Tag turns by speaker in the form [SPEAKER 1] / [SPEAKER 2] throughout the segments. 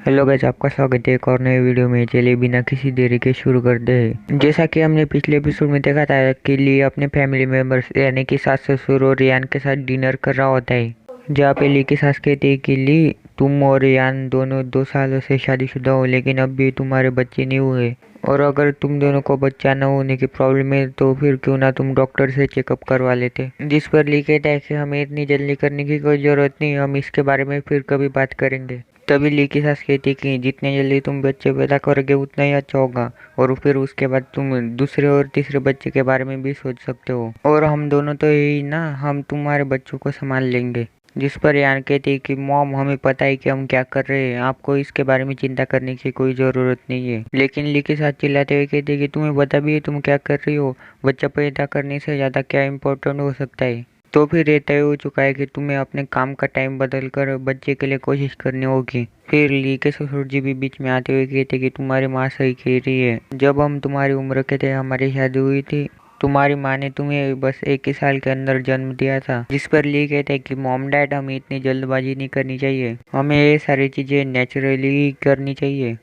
[SPEAKER 1] Hello guys, आपका स्वागत है एक और नए वीडियो में। चलिए बिना किसी देरी के शुरू करते हैं। जैसा कि हमने पिछले एपिसोड में देखा था कि ली अपने फैमिली मेंबर्स यानी कि सास ससुर और रियान के साथ डिनर कर रहा होता है, जहाँ पे ली की सास कहती है कि ली, तुम और रियान दोनों 2 सालों से शादीशुदा हो लेकिन अब भी तुम्हारे बच्चे नहीं हुए, और अगर तुम दोनों को बच्चा न होने की प्रॉब्लम है तो फिर क्यों ना तुम डॉक्टर से चेकअप करवा लेते। जिस पर ली कहता है कि हमें इतनी जल्दी करने की कोई ज़रूरत नहीं, हम इसके बारे में फिर कभी बात करेंगे। तभी ली की सास कहती कि जितने जल्दी तुम बच्चे पैदा करोगे उतना ही अच्छा होगा, और फिर उसके बाद तुम दूसरे और तीसरे बच्चे के बारे में भी सोच सकते हो, और हम दोनों तो यही ना, हम तुम्हारे बच्चों को संभाल लेंगे। जिस पर यान कहती है कि मॉम, हमें पता है कि हम क्या कर रहे हैं, आपको इसके बारे में चिंता करने की कोई ज़रूरत नहीं है। लेकिन ली के साथ चिल्लाते हुए कहती है कि तुम्हें पता भी है तुम क्या कर रही हो, बच्चा पैदा करने से ज़्यादा क्या इम्पोर्टेंट हो सकता है। तो फिर ये तय हो चुका है कि तुम्हें अपने काम का टाइम बदल कर बच्चे के लिए कोशिश करनी होगी। फिर ली के ससुर जी भी बीच में आते हुए कहते कि तुम्हारी माँ सही कह रही है, जब हम तुम्हारी उम्र के थे हमारी शादी हुई थी, तुम्हारी माँ ने तुम्हें बस 1 ही साल के अंदर जन्म दिया था। जिस पर ली कहते हैं कि मॉम डैड, हमें इतनी जल्दबाजी नहीं करनी चाहिए, हमें ये सारी चीज़ें नेचुरली करनी चाहिए।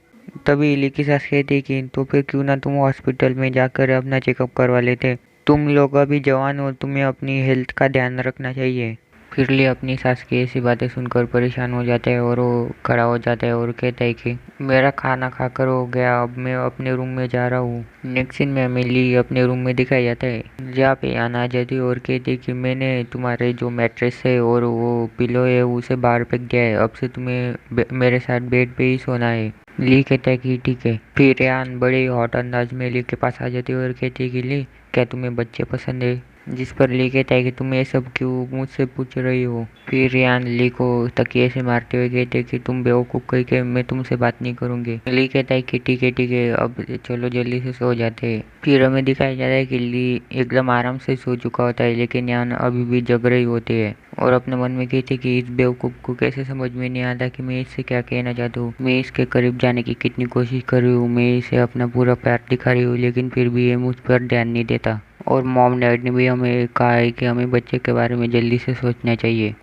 [SPEAKER 1] तभी ली की सास कहती है कि तो फिर क्यों ना तुम हॉस्पिटल में जाकर अपना चेकअप करवा लेते, तुम लोग अभी जवान हो, तुम्हें अपनी हेल्थ का ध्यान रखना चाहिए। फिर ली अपनी सास की ऐसी बातें सुनकर परेशान हो जाता है और वो खड़ा हो जाता है और कहता है कि मेरा खाना खाकर हो गया, अब मैं अपने रूम में जा रहा हूँ। नेक्स्ट सीन में हमें ली अपने रूम में दिखाया जाता है, जहाँ पे आना आ जाती है और कहती है कि मैंने तुम्हारे जो मैट्रेस है और वो पिलो है उसे बाहर फेंक दिया है, अब से तुम्हें मेरे साथ बेड पे ही सोना है। ली कहता है कि ठीक है। फिर रेहान बड़े हॉट अंदाज में ली के पास आ जाती है और कहती है कि ली, क्या तुम्हें बच्चे पसंद है। जिस पर ली कहता है कि तुम ये सब क्यों मुझसे पूछ रही हो। फिर रेहान ली को तकिए से मारते हुए कहते हैं कि तुम बेवकूफ़ कह के मैं तुमसे बात नहीं करूंगी। ली कहता है कि ठीक है, अब चलो जल्दी से सो जाते हैं। फिर हमें दिखाया जाता है कि ली एकदम आराम से सो चुका होता है, लेकिन रेहान अभी भी जग रही होती है और अपने मन में कहती कि इस बेवकूफ़ को कैसे समझ में नहीं आता कि मैं इससे क्या कहना चाहती हूँ। मैं इसके करीब जाने की कितनी कोशिश कर रही हूँ, मैं इसे अपना पूरा प्यार दिखा रही हूँ, लेकिन फिर भी ये मुझ पर ध्यान नहीं देता। और मॉम डैड ने भी हमें कहा है कि हमें बच्चे के बारे में जल्दी से सोचना चाहिए।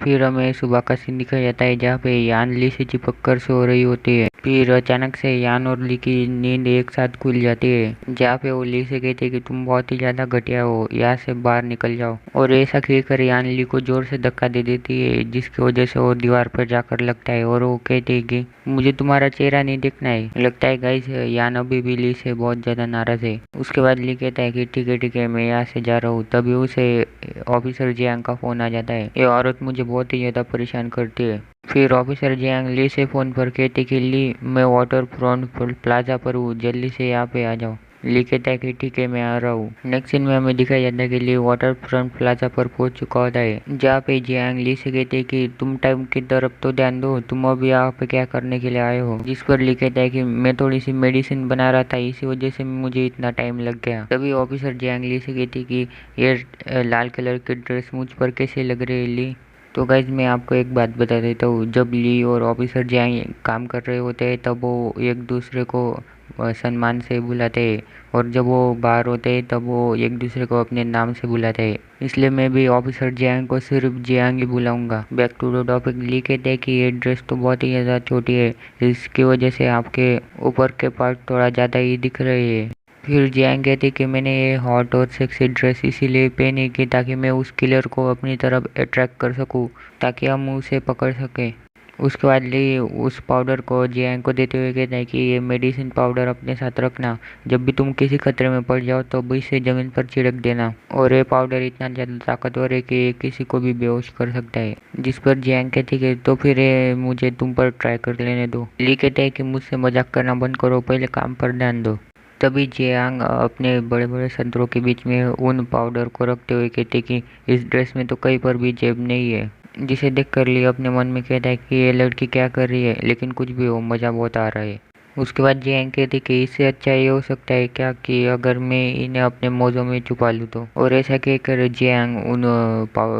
[SPEAKER 1] फिर हमें सुबह का सीन दिखाया जाता है, जहाँ पे यान ली से चिपक कर सो रही होती है। फिर अचानक से यान और ली की नींद एक साथ खुल जाती है, जहाँ पे वो ली से कहते हैं कि तुम बहुत ही ज़्यादा घटिया हो, यहाँ से बाहर निकल जाओ। और ऐसा कहकर यान ली को जोर से धक्का दे देती है, जिसकी वजह से वो दीवार पर जाकर लगता है और वो कहते हैं कि मुझे तुम्हारा चेहरा नहीं देखना है। लगता है गाइस यान अभी भी ली से बहुत ज़्यादा नाराज़ है। उसके बाद ली कहता है कि ठीक है, मैं यहाँ से जा रहा हूँ। तभी उसे ऑफिसर जियांग का फ़ोन आ जाता है, ये औरत मुझे बहुत ही ज़्यादा परेशान करती है। फिर ऑफिसर जियांग ली से फ़ोन पर कहते कि ली, मैं वाटर फ्रंट प्लाजा पर हूँ, जल्दी से यहाँ पे आ जाओ। ली कहता है कि ठीक है, मैं आ रहा हूँ। नेक्स्ट सीन में हमें दिखाया जाता है कि ली वाटर फ्रंट प्लाजा पर पहुंच चुका होता है, जहाँ पे जियांग ली से कहते हैं कि तुम टाइम की तरफ तो ध्यान दो, तुम अभी यहाँ पे क्या करने के लिए आए हो। जिस पर ली कहता है कि मैं थोड़ी सी मेडिसिन बना रहा था, इसी वजह से मुझे इतना टाइम लग गया। तभी ऑफिसर जियांग ली से कहती कि ये लाल कलर की ड्रेस मुझ पर कैसे लग रही है ली। तो गाइज मैं आपको एक बात बता देता हूँ, जब ली और ऑफिसर जियांग काम कर रहे होते हैं तब वो एक दूसरे को सम्मान से बुलाते हैं, और जब वो बाहर होते हैं तब वो एक दूसरे को अपने नाम से बुलाते हैं। इसलिए मैं भी ऑफिसर जियांग को सिर्फ जियांग ही बुलाऊंगा। Back to the topic, Li कहते हैं कि ये ड्रेस तो बहुत ही ज़्यादा छोटी है, इसकी वजह से आपके ऊपर के पार्ट थोड़ा ज़्यादा ही दिख रहे हैं। फिर जियांग कहती कि मैंने ये हॉट और सेक्सी ड्रेस इसीलिए पहनी कि ताकि मैं उस किलर को अपनी तरफ अट्रैक्ट कर सकूं, ताकि हम उसे पकड़ सकें। उसके बाद ली उस पाउडर को जियांग को देते हुए कहता है कि ये मेडिसिन पाउडर अपने साथ रखना, जब भी तुम किसी खतरे में पड़ जाओ तो इसे ज़मीन पर छिड़क देना, और ये पाउडर इतना ज़्यादा ताकतवर है कि ये किसी को भी बेहोश कर सकता है। जिस पर जियांग कहती है तो फिर ये मुझे तुम पर ट्राई कर लेने दो। ली कहते हैं कि मुझसे मजाक करना बंद करो, पहले काम पर ध्यान दो। तभी जियांग अपने बड़े बड़े संतरों के बीच में उन पाउडर को रखते हुए कहते कि इस ड्रेस में तो कहीं पर भी जेब नहीं है। जिसे देखकर ली अपने मन में कहता है कि ये लड़की क्या कर रही है, लेकिन कुछ भी हो, मज़ा बहुत आ रहा है। उसके बाद जियांग कहती कि इससे अच्छा ये हो सकता है क्या कि अगर मैं इन्हें अपने मोज़ों में छुपा लूँ तो। और ऐसा कहकर जियांग उन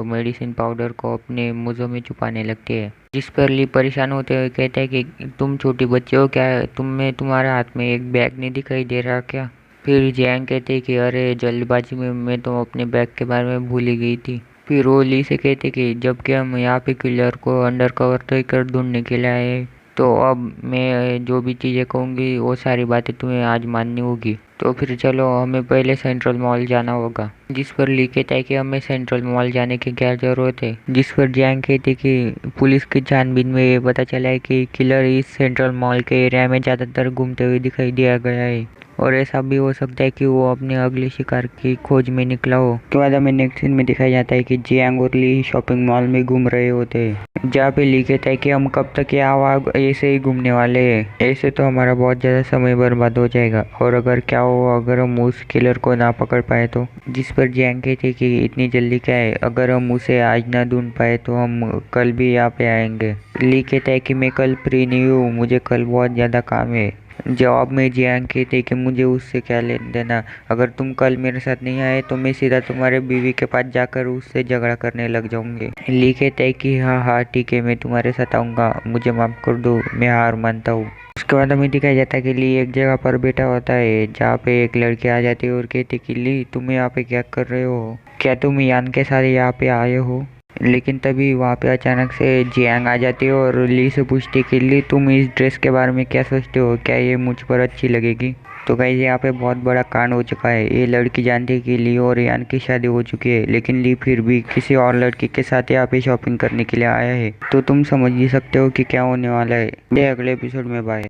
[SPEAKER 1] मेडिसिन पाउडर को अपने मोज़ों में छुपाने लगती है। जिस पर ली परेशान होते हुए कहता है कि तुम छोटी बच्चे हो क्या, तुम्हारे हाथ में एक बैग नहीं दिखाई दे रहा क्या। फिर जियांग कहते हैं कि अरे जल्दबाजी में मैं तो अपने बैग के बारे में भूल ही गई थी। फिर वो ली से कहते कि जबकि हम यहाँ पे किलर को अंडर कवर तो कर ढूंढने के लिए आए, तो अब मैं जो भी चीज़ें कहूँगी वो सारी बातें तुम्हें आज माननी होगी। तो फिर चलो, हमें पहले सेंट्रल मॉल जाना होगा। जिस पर लिखित है कि हमें सेंट्रल मॉल जाने की क्या ज़रूरत है। जिस पर जियांग कहती कि पुलिस की छानबीन में ये पता चला है कि किलर इस सेंट्रल मॉल के एरिया में ज़्यादातर घूमते हुए दिखाई दिया गया है, और ऐसा भी हो सकता है कि वो अपने अगले शिकार की खोज में निकला हो। उसके बाद हमें नेक्स्ट सीन में दिखाया जाता है कि जियांग और ली शॉपिंग मॉल में घूम रहे होते हैं, जहाँ पे ली कहता है कि हम कब तक यहाँ ऐसे ही घूमने वाले हैं, ऐसे तो हमारा बहुत ज़्यादा समय बर्बाद हो जाएगा, और अगर क्या हो, अगर हम उस किलर को ना पकड़ पाए तो। जिस पर जियांग कहते हैं कि इतनी जल्दी क्या है, अगर हम उसे आज ना ढूंढ पाए तो हम कल भी यहाँ पे आएंगे। ली कहता है कि मैं कल फ्री नहीं हूँ, मुझे कल बहुत ज़्यादा काम है। जवाब में जियांग कहते कि मुझे उससे क्या लेना देना, अगर तुम कल मेरे साथ नहीं आए तो मैं सीधा तुम्हारे बीवी के पास जाकर उससे झगड़ा करने लग जाऊंगी। ली कहता है कि हाँ हाँ ठीक है, मैं तुम्हारे साथ आऊँगा, मुझे माफ़ कर दो, मैं हार मानता हूँ। उसके बाद हमें दिखाया जाता है कि ली एक जगह पर बैठा होता है, जहाँ पे एक लड़की आ जाती है और कहती कि ली तुम यहाँ पे क्या कर रहे हो, क्या तुम यान के साथ यहाँ पे आए हो। लेकिन तभी वहाँ पे अचानक से जियांग आ जाती है और ली से पूछती कि ली तुम इस ड्रेस के बारे में क्या सोचते हो, क्या ये मुझ पर अच्छी लगेगी। तो गाइस यहाँ पे बहुत बड़ा कांड हो चुका है। ये लड़की जानती है कि ली और यान की शादी हो चुकी है, लेकिन ली फिर भी किसी और लड़की के साथ यहाँ पे शॉपिंग करने के लिए आया है। तो तुम समझ ही सकते हो कि क्या होने वाला है। ये अगले एपिसोड में। बाय।